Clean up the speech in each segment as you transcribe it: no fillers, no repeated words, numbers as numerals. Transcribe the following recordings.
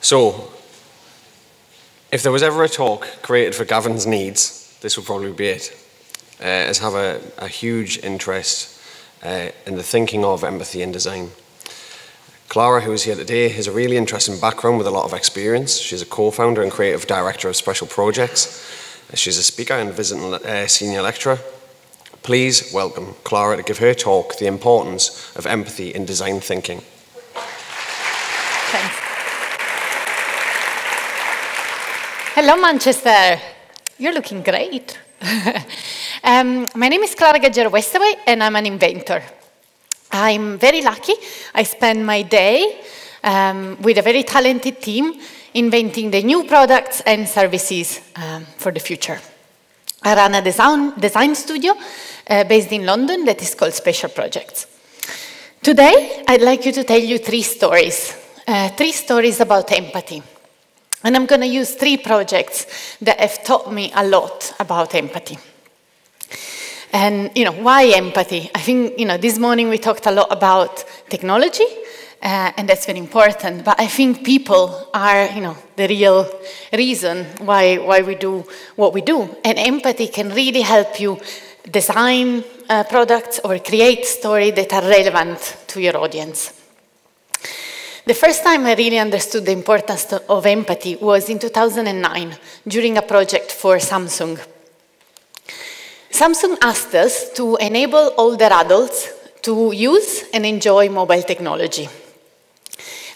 So, if there was ever a talk created for Gavin's needs, this would probably be it. As have a huge interest in the thinking of empathy in design. Clara, who is here today, has a really interesting background with a lot of experience. She's a co-founder and creative director of special projects. She's a speaker and visiting senior lecturer. Please welcome Clara to give her talk, The Importance of Empathy in Design Thinking. Thanks. Hello, Manchester. You're looking great. My name is Clara Gaggero Westaway, and I'm an inventor. I'm very lucky. I spend my day with a very talented team inventing the new products and services for the future. I run a design studio based in London that is called Special Projects. Today, I'd like to tell you three stories about empathy. And I'm going to use three projects that have taught me a lot about empathy. And, why empathy? I think, this morning we talked a lot about technology, and that's very important. But I think people are, the real reason why we do what we do. And empathy can really help you design products or create stories that are relevant to your audience. The first time I really understood the importance of empathy was in 2009, during a project for Samsung. Samsung asked us to enable older adults to use and enjoy mobile technology.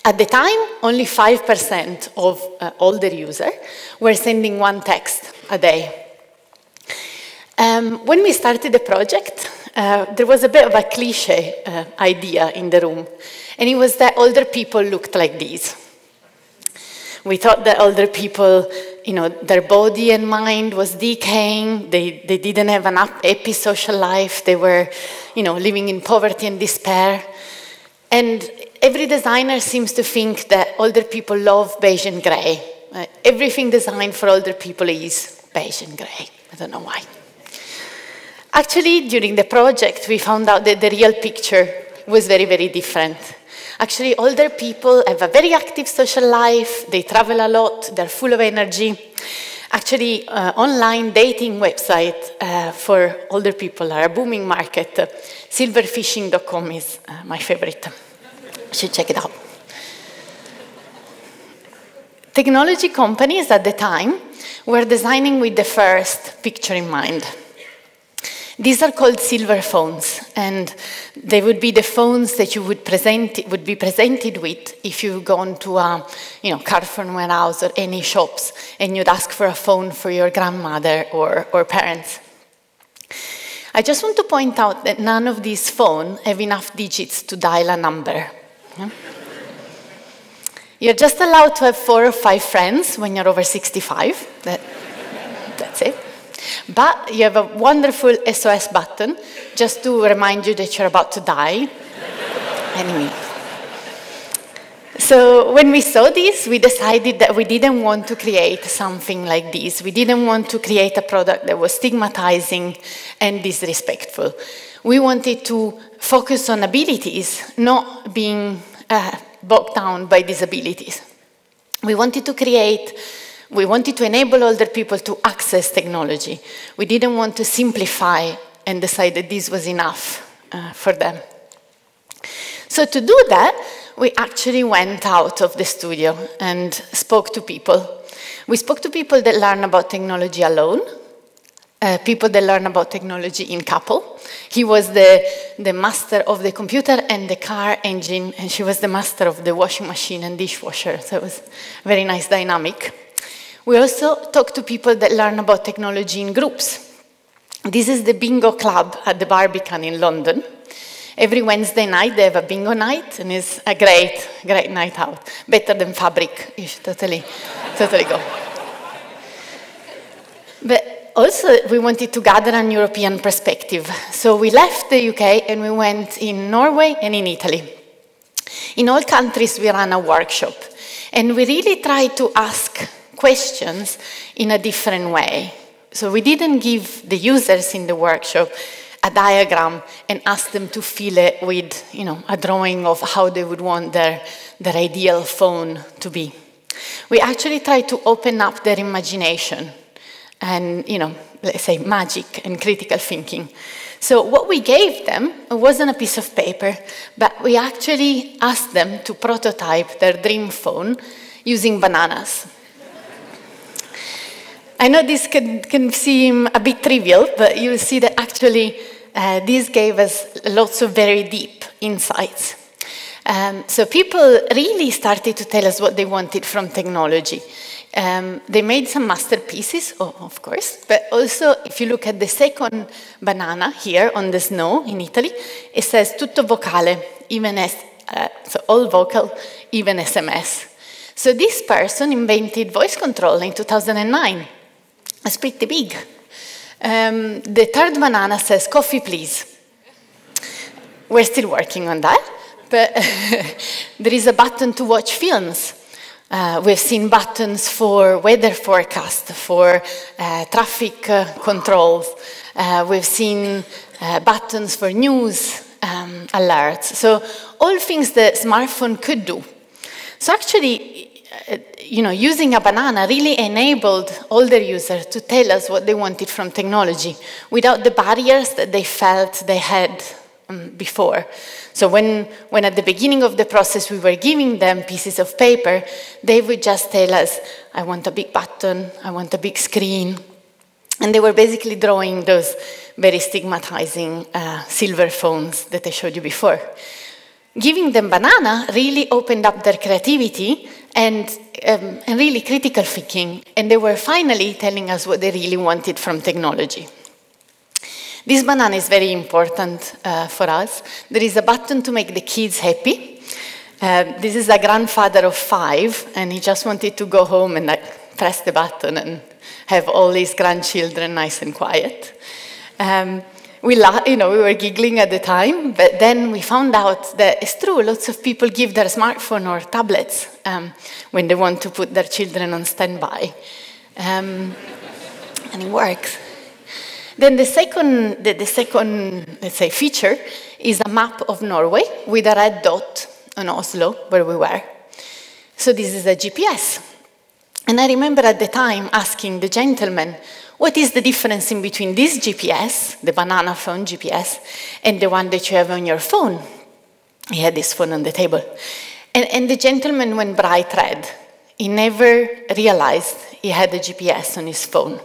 At the time, only 5% of older users were sending one text a day. When we started the project, there was a bit of a cliche idea in the room, and it was that older people looked like these. We thought that older people, their body and mind was decaying, they didn't have an happy social life, they were, living in poverty and despair. And every designer seems to think that older people love beige and gray. Everything designed for older people is beige and gray. I don't know why. Actually, during the project, we found out that the real picture was very, very different. Actually, older people have a very active social life, they travel a lot, they're full of energy. Actually, online dating websites for older people are a booming market. Silverfishing.com is my favorite. You should check it out. Technology companies at the time were designing with the first picture in mind. These are called silver phones, and they would be the phones that you would be presented with if you gone to a Carrefour warehouse or any shops, and you'd ask for a phone for your grandmother or parents. I just want to point out that none of these phones have enough digits to dial a number. You're just allowed to have 4 or 5 friends when you're over 65. That's it. But you have a wonderful SOS button just to remind you that you're about to die. Anyway. So when we saw this, we decided that we didn't want to create something like this. We didn't want to create a product that was stigmatizing and disrespectful. We wanted to focus on abilities, not being bogged down by disabilities. We wanted to enable older people to access technology. We didn't want to simplify and decide that this was enough for them. So to do that, we actually went out of the studio and spoke to people. We spoke to people that learn about technology alone, people that learn about technology in couple. He was the master of the computer and the car engine, and she was the master of the washing machine and dishwasher. So it was a very nice dynamic. We also talk to people that learn about technology in groups. This is the bingo club at the Barbican in London. Every Wednesday night they have a bingo night, and it's a great, great night out. Better than Fabric. You should totally go. But also we wanted to gather an European perspective. So we left the UK and we went in Norway and in Italy. In all countries we ran a workshop, and we really tried to ask questions in a different way. So we didn't give the users in the workshop a diagram and ask them to fill it with, a drawing of how they would want their ideal phone to be. We actually tried to open up their imagination and, let's say magic and critical thinking. So what we gave them wasn't a piece of paper, but we actually asked them to prototype their dream phone using bananas. I know this can seem a bit trivial, but you'll see that actually this gave us lots of very deep insights. So people really started to tell us what they wanted from technology. They made some masterpieces, of course, but also if you look at the second banana here on the snow in Italy, it says tutto vocale, even so all vocal, even SMS. So this person invented voice control in 2009. That's pretty big. The third banana says coffee, please. We're still working on that, but there is a button to watch films. We've seen buttons for weather forecast, for traffic controls. We've seen buttons for news alerts. So all things that smartphone could do. So actually, using a banana really enabled older users to tell us what they wanted from technology without the barriers that they felt they had before. So when at the beginning of the process we were giving them pieces of paper, they would just tell us, I want a big button, I want a big screen. And they were basically drawing those very stigmatizing silver phones that I showed you before. Giving them banana really opened up their creativity and really critical thinking. And they were finally telling us what they really wanted from technology. This banana is very important for us. There is a button to make the kids happy. This is a grandfather of 5, and he just wanted to go home and press the button and have all his grandchildren nice and quiet. We were giggling at the time, but then we found out that it's true. Lots of people give their smartphone or tablets when they want to put their children on standby, and it works. Then the second, let's say, feature is a map of Norway with a red dot on Oslo, where we were. So this is a GPS. And I remember at the time asking the gentleman, what is the difference in between this GPS, the banana phone GPS, and the one that you have on your phone? He had this phone on the table. And the gentleman went bright red. He never realized he had a GPS on his phone.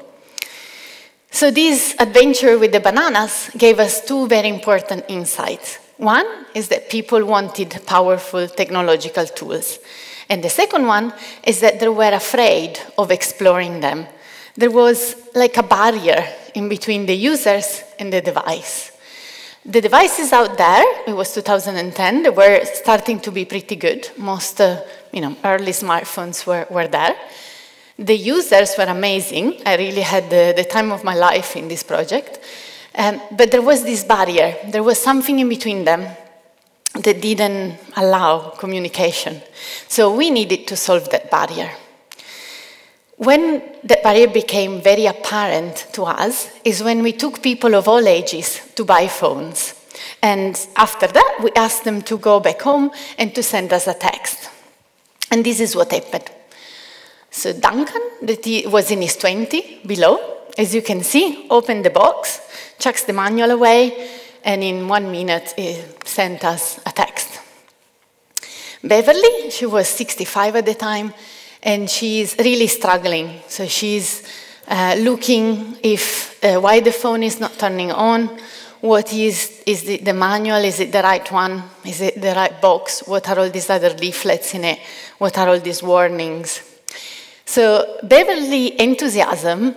So this adventure with the bananas gave us 2 very important insights. One is that people wanted powerful technological tools. And the second one is that they were afraid of exploring them. There was like a barrier in between the users and the device. The devices out there, it was 2010, they were starting to be pretty good. Most early smartphones were there. The users were amazing. I really had the time of my life in this project. But there was this barrier. There was something in between them that didn't allow communication. So we needed to solve that barrier. When that barrier became very apparent to us is when we took people of all ages to buy phones. And after that, we asked them to go back home and to send us a text. And this is what happened. So Duncan, that was in his 20s, below, as you can see, opened the box, chucks the manual away, and in 1 minute, he sent us a text. Beverly, she was 65 at the time, and she's really struggling. So she's looking if why the phone is not turning on, what is the manual, is it the right one, is it the right box, what are all these other leaflets in it, what are all these warnings. So Beverly's enthusiasm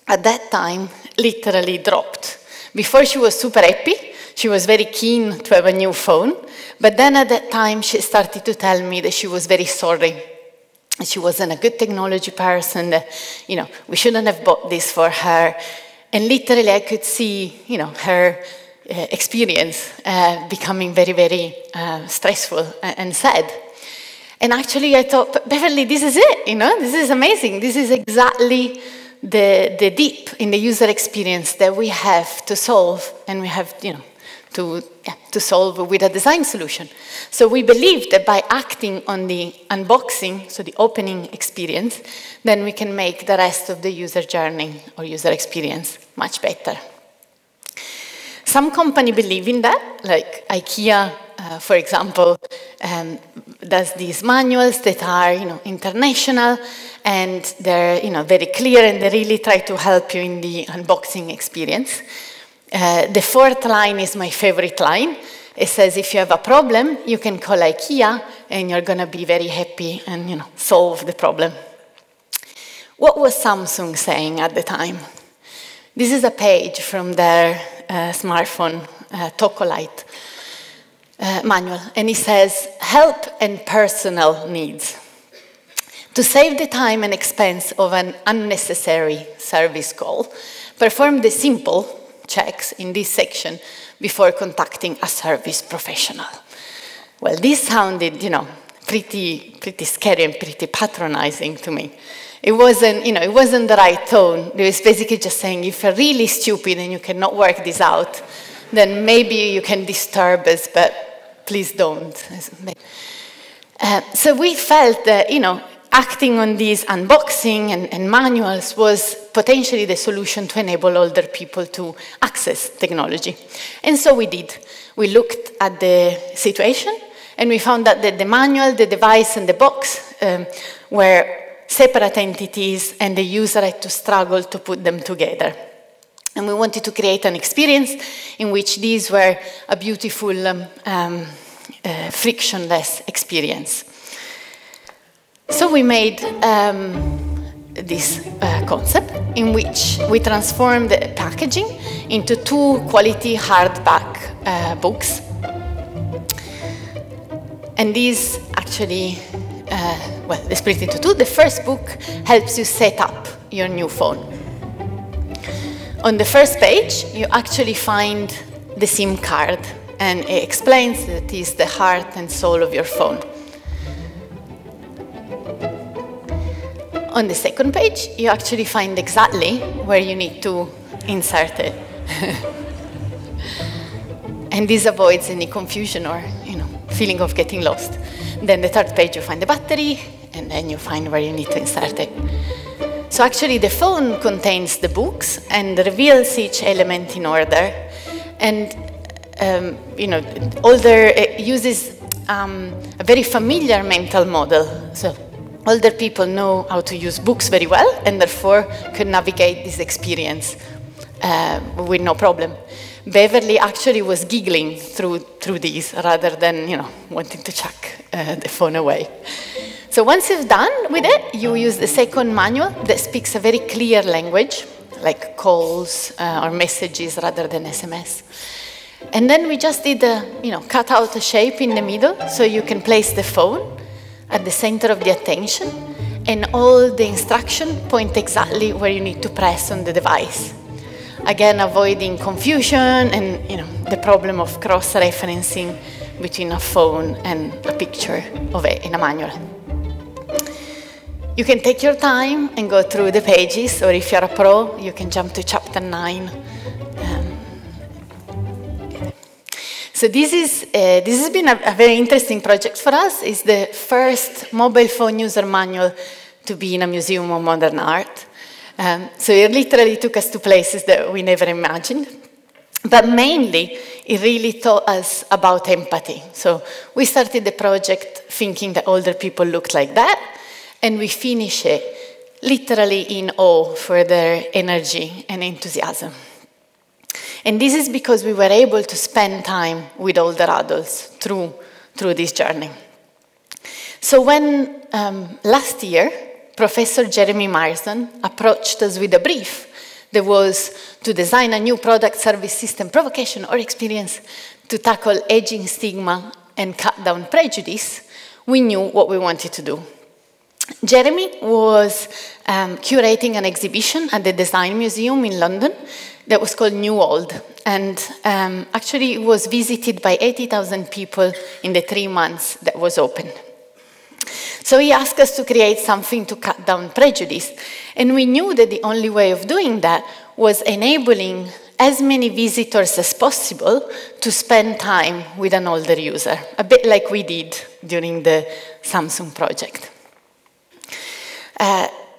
at that time literally dropped. Before she was super happy, she was very keen to have a new phone, but then at that time she started to tell me that she was very sorry. She wasn't a good technology person, that, we shouldn't have bought this for her. And literally I could see, her experience becoming very, very stressful and sad. And actually I thought, but Beverly, this is it, this is amazing. This is exactly the deep in the user experience that we have to solve and we have, to to solve with a design solution. So we believe that by acting on the unboxing, so the opening experience, then we can make the rest of the user journey or user experience much better. Some companies believe in that, like IKEA, for example, does these manuals that are, international, and they're, very clear, and they really try to help you in the unboxing experience. The fourth line is my favorite line. It says, if you have a problem, you can call IKEA, and you're going to be very happy and, solve the problem. What was Samsung saying at the time? This is a page from their smartphone, Tokolite manual, and it says, help and personal needs. To save the time and expense of an unnecessary service call, perform the simple checks in this section before contacting a service professional. Well, this sounded, pretty scary and pretty patronizing to me. It wasn't, it wasn't the right tone. It was basically just saying, if you're really stupid and you cannot work this out, then maybe you can disturb us, but please don't. So we felt that, acting on these unboxing and manuals was potentially the solution to enable older people to access technology. And so we did. We looked at the situation, and we found that the manual, the device, and the box were separate entities, and the user had to struggle to put them together. And we wanted to create an experience in which these were a beautiful, frictionless experience. So we made this concept in which we transformed the packaging into 2 quality hardback books. And these actually, they split into 2. The first book helps you set up your new phone. On the first page, you actually find the SIM card, and it explains that it is the heart and soul of your phone. On the second page, you actually find exactly where you need to insert it. And this avoids any confusion or, feeling of getting lost. Then the third page, you find the battery, and then you find where you need to insert it. So actually, the phone contains the books and reveals each element in order. And, it uses a very familiar mental model. So older people know how to use books very well, and therefore can navigate this experience with no problem. Beverly actually was giggling through these rather than, wanting to chuck the phone away. So once you've done with it, you use the second manual that speaks a very clear language, like calls or messages rather than SMS. And then we just did, cut out a shape in the middle so you can place the phone at the center of the attention, and all the instructions point exactly where you need to press on the device. Again, avoiding confusion and, the problem of cross-referencing between a phone and a picture of it in a manual. You can take your time and go through the pages, or if you're a pro, you can jump to chapter 9. So this has been a very interesting project for us. It's the first mobile phone user manual to be in a museum of modern art. So it literally took us to places that we never imagined. But mainly, it really taught us about empathy. So we started the project thinking that older people looked like that, and we finish it literally in awe for their energy and enthusiasm. And this is because we were able to spend time with older adults through this journey. So when last year, Professor Jeremy Marsden approached us with a brief that was to design a new product, service, system, provocation, or experience to tackle aging stigma and cut down prejudice, we knew what we wanted to do. Jeremy was curating an exhibition at the Design Museum in London that was called New Old, and actually it was visited by 80,000 people in the 3 months that was open. So he asked us to create something to cut down prejudice, and we knew that the only way of doing that was enabling as many visitors as possible to spend time with an older user, a bit like we did during the Samsung project.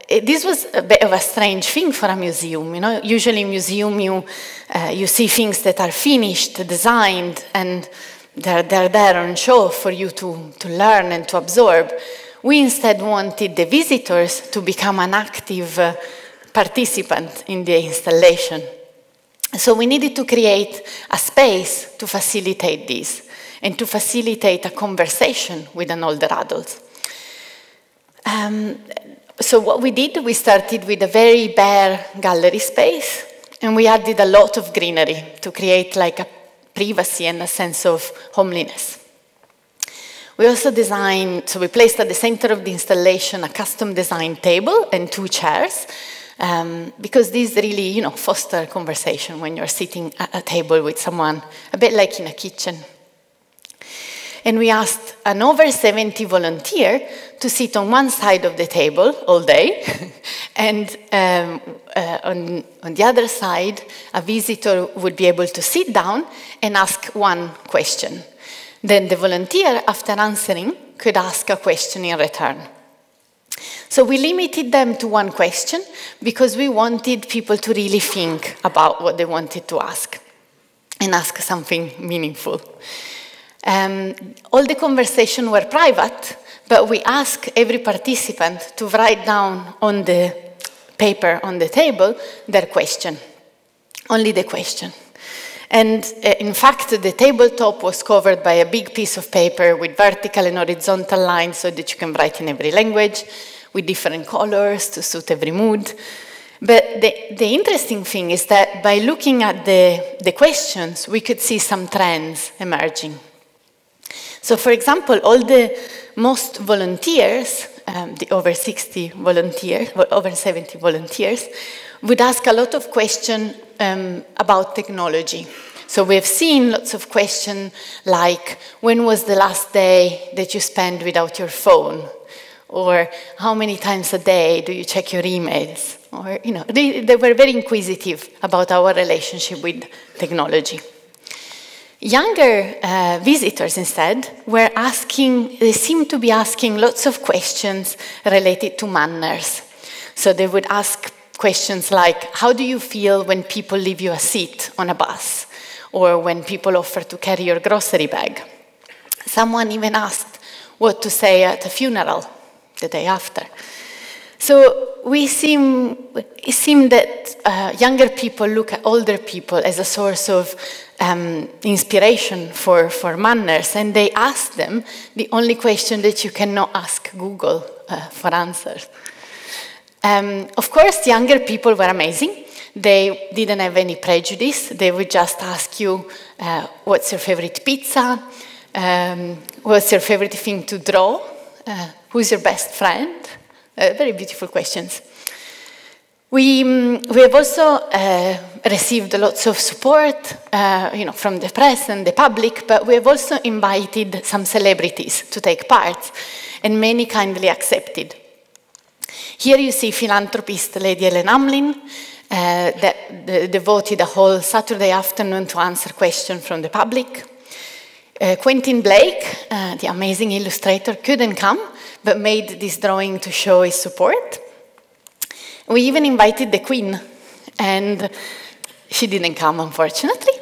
This was a bit of a strange thing for a museum. You know, usually in museum you see things that are finished, designed, and they're there on show for you to learn and to absorb. We instead wanted the visitors to become an active participant in the installation. So we needed to create a space to facilitate this and to facilitate a conversation with an older adult. So what we did, we started with a very bare gallery space, and we added a lot of greenery to create like a privacy and a sense of homeliness. We also designed, so we placed at the center of the installation a custom designed table and 2 chairs, because these really, you know, foster conversation when you're sitting at a table with someone, a bit like in a kitchen. And we asked an over 70 volunteer to sit on one side of the table all day, and on the other side, a visitor would be able to sit down and ask one question. Then the volunteer, after answering, could ask a question in return. So we limited them to one question because we wanted people to really think about what they wanted to ask and ask something meaningful. All the conversations were private, but we asked every participant to write down on the paper on the table their question, only the question. And in fact, the tabletop was covered by a big piece of paper with vertical and horizontal lines so that you can write in every language with different colors to suit every mood. But the interesting thing is that by looking at the questions, we could see some trends emerging. So for example, most volunteers, the over 60 volunteers, over 70 volunteers, would ask a lot of questions about technology. So we've seen lots of questions like, when was the last day that you spent without your phone? Or how many times a day do you check your emails? Or, you know, they were very inquisitive about our relationship with technology. Younger visitors, instead, were asking, they seemed to be asking lots of questions related to manners. So they would ask questions like, how do you feel when people leave you a seat on a bus? Or when people offer to carry your grocery bag? Someone even asked what to say at a funeral the day after. So it seemed that younger people look at older people as a source of inspiration for manners, and they ask them the only question that you cannot ask Google for answers. Of course, younger people were amazing. They didn't have any prejudice. They would just ask you, what's your favorite pizza? What's your favorite thing to draw? Who's your best friend? Very beautiful questions. We have also received lots of support from the press and the public, but we have also invited some celebrities to take part, and many kindly accepted. Here you see philanthropist Lady Ellen Hamlin, that devoted a whole Saturday afternoon to answer questions from the public. Quentin Blake, the amazing illustrator, couldn't come, but made this drawing to show his support. We even invited the Queen, and she didn't come, unfortunately,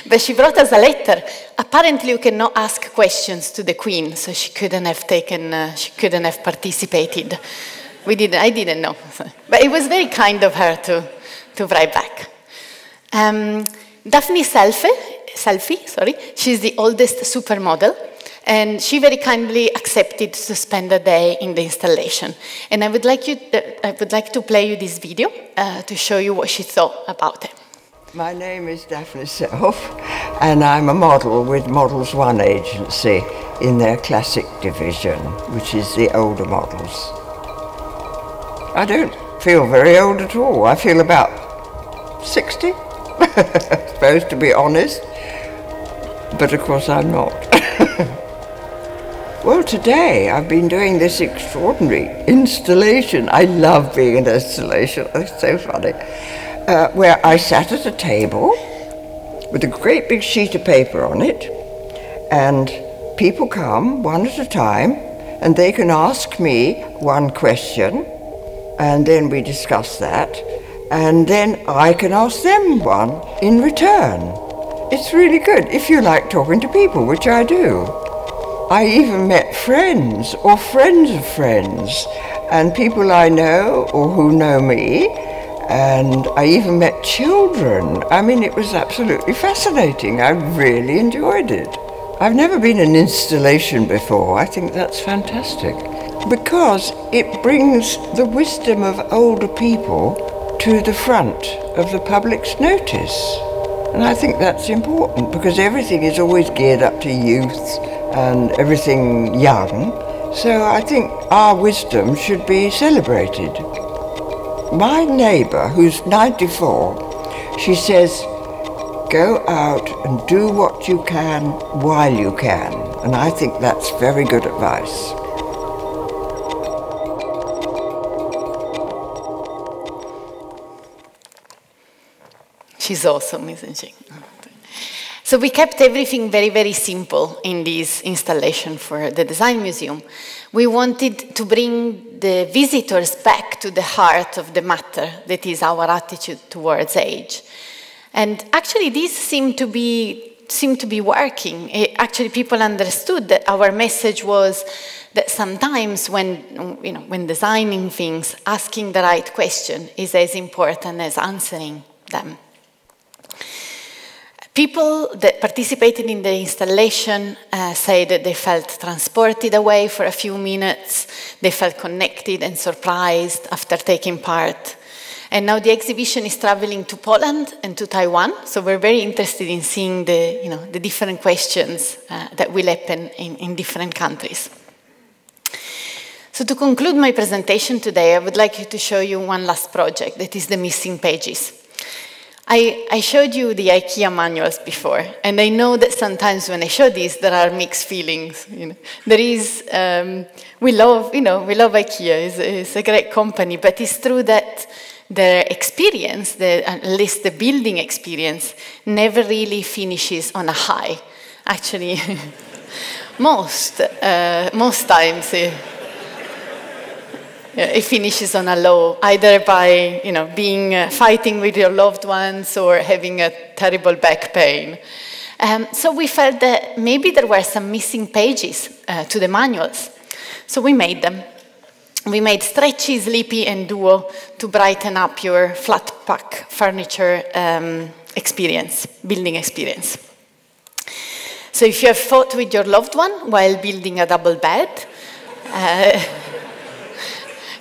but she brought us a letter. Apparently, you cannot ask questions to the Queen, so she couldn't have participated. I didn't know, but it was very kind of her to write back. Daphne Selfie, she's the oldest supermodel, and she very kindly accepted to spend a day in the installation. And I would like to play you this video to show you what she thought about it. My name is Daphne Self, and I'm a model with Models One agency in their classic division, which is the older models. I don't feel very old at all. I feel about 60, supposed to be honest, but of course I'm not. Well, today I've been doing this extraordinary installation. I love being in an installation, it's so funny. where I sat at a table with a great big sheet of paper on it, and people come one at a time, and they can ask me one question, and then we discuss that, and then I can ask them one in return. It's really good if you like talking to people, which I do. I even met friends or friends of friends and people I know or who know me, and I even met children. I mean, it was absolutely fascinating. I really enjoyed it. I've never been in an installation before. I think that's fantastic because it brings the wisdom of older people to the front of the public's notice. And I think that's important because everything is always geared up to youth and everything young. So I think our wisdom should be celebrated. My neighbour, who's 94, she says, go out and do what you can while you can. And I think that's very good advice. She's awesome, isn't she? So we kept everything very, very simple in this installation for the Design Museum. We wanted to bring the visitors back to the heart of the matter, that is our attitude towards age. And actually this seemed to be working. Actually people understood that our message was that sometimes when designing things, asking the right question is as important as answering them. People that participated in the installation say that they felt transported away for a few minutes, they felt connected and surprised after taking part. And now the exhibition is traveling to Poland and to Taiwan, so we're very interested in seeing the different questions that will happen in different countries. So to conclude my presentation today, I would like to show you one last project, that is the missing pages. I showed you the IKEA manuals before, and I know that sometimes when I show these, there are mixed feelings. There is, we love IKEA. It's a great company, but it's true that their experience, at least the building experience, never really finishes on a high. Actually, most times. It finishes on a low, either by fighting with your loved ones or having a terrible back pain. So we felt that maybe there were some missing pages to the manuals. So we made them. We made Stretchy, Sleepy, and Duo to brighten up your flat pack furniture experience, building experience. So if you have fought with your loved one while building a double bed,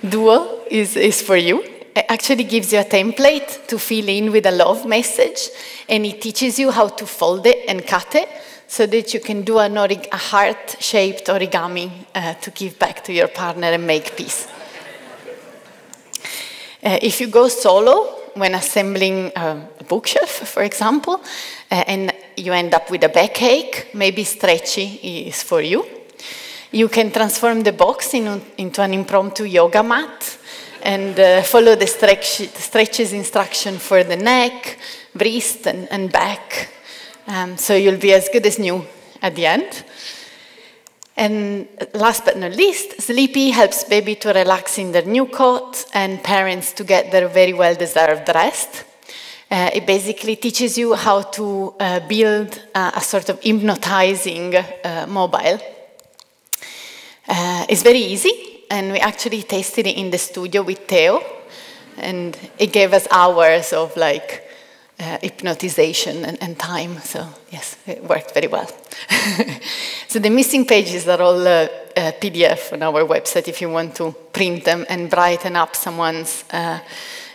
Duo is for you. It actually gives you a template to fill in with a love message, and it teaches you how to fold it and cut it so that you can do a heart-shaped origami to give back to your partner and make peace. If you go solo when assembling a bookshelf, for example, and you end up with a backache, maybe Stretchy is for you. You can transform the box into an impromptu yoga mat and follow the stretches instruction for the neck, wrist, and back. So you'll be as good as new at the end. And last but not least, Sleepy helps baby to relax in their new cot and parents to get their very well-deserved rest. It basically teaches you how to build a sort of hypnotizing mobile. It's very easy, and we actually tested it in the studio with Theo, and it gave us hours of hypnotization and time. So yes, it worked very well. So the missing pages are all PDF on our website if you want to print them and brighten up someone's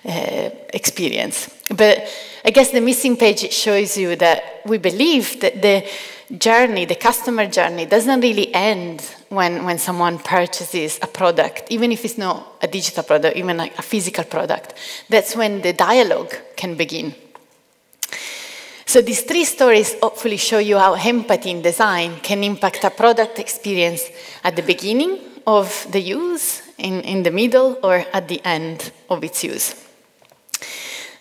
experience. But I guess the missing page shows you that we believe that the journey, the customer journey, doesn't really end when someone purchases a product, even if it's not a digital product, even like a physical product. That's when the dialogue can begin. So these three stories hopefully show you how empathy in design can impact a product experience at the beginning of the use, in the middle, or at the end of its use.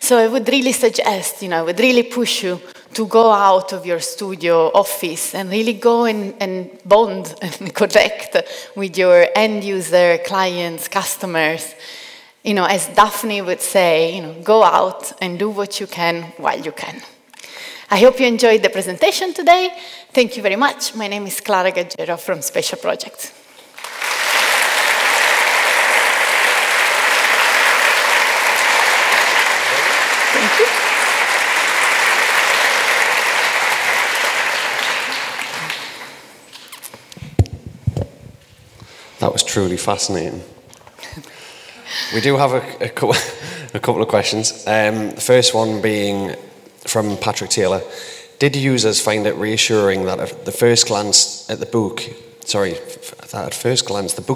So I would really suggest, I would really push you to go out of your studio office and really go and bond and connect with your end user, clients, customers. As Daphne would say, go out and do what you can while you can. I hope you enjoyed the presentation today. Thank you very much. My name is Clara Gaggero from Special Projects. Thank you. That was truly fascinating. We do have a couple of questions. The first one being from Patrick Taylor. Did users find it reassuring that at first glance, the book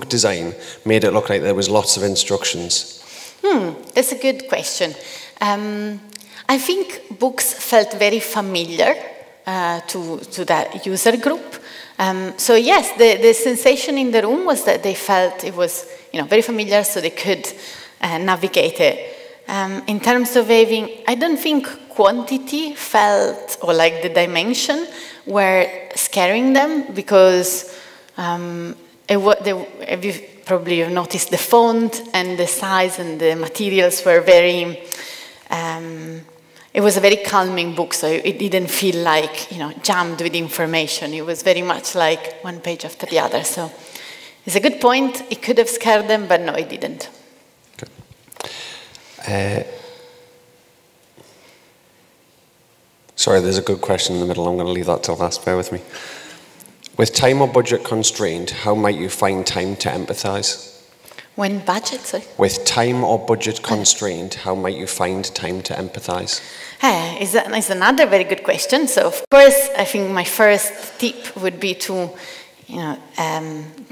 design made it look like there was lots of instructions? That's a good question. I think books felt very familiar to that user group. So yes, the sensation in the room was that they felt it was very familiar, so they could navigate it. In terms of having, I don't think quantity felt, or like the dimension, were scaring them, because you probably have noticed the font and the size and the materials were very, it was a very calming book, so it didn't feel like, jammed with information. It was very much like one page after the other. So it's a good point. It could have scared them, but no, it didn't. Sorry, there's a good question in the middle. I'm going to leave that till last. Bear with me. With time or budget constrained, how might you find time to empathize? When budget, sorry? With time or budget constrained, how might you find time to empathize? It's another very good question. So, of course, I think my first tip would be to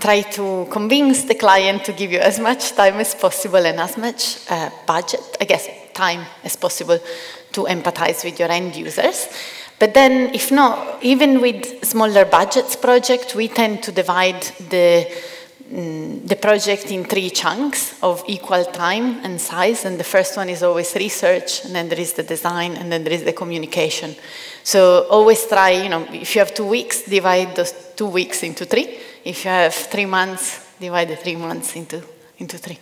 try to convince the client to give you as much time as possible and as much time as possible to empathize with your end users. But then, if not, even with smaller budgets project, we tend to divide the project in 3 chunks of equal time and size. And the first one is always research, and then there is the design, and then there is the communication. So always try, if you have 2 weeks, divide those 2 weeks into 3. If you have 3 months, divide the 3 months into 3.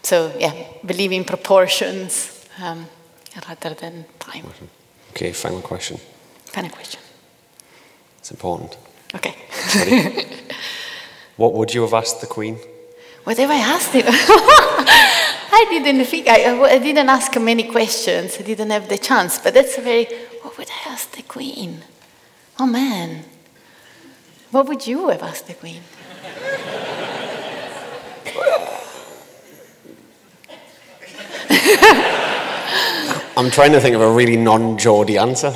So yeah, believe in proportions rather than time. Okay, final question. Final question. It's important. Okay. Ready? What would you have asked the Queen? What have I asked him? I didn't think, I didn't ask many questions. I didn't have the chance, but that's what would I ask the Queen? Oh man. What would you have asked the Queen? I'm trying to think of a really non-Geordie answer.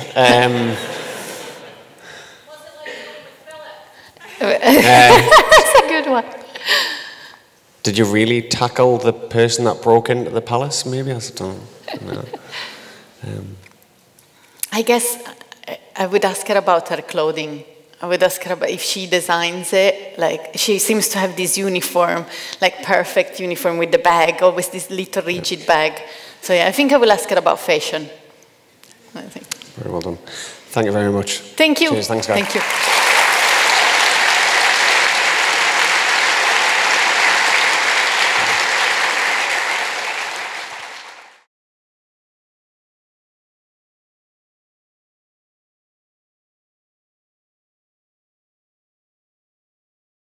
That's a good one. Did you really tackle the person that broke into the palace, maybe? I don't know. I guess I would ask her about her clothing. I would ask her about if she designs it. Like, she seems to have this uniform, like perfect uniform with the bag, always this little rigid bag. So yeah, I think I will ask her about fashion. I think. Very well done. Thank you very much. Thank you. Cheers, thanks guys. Thank you.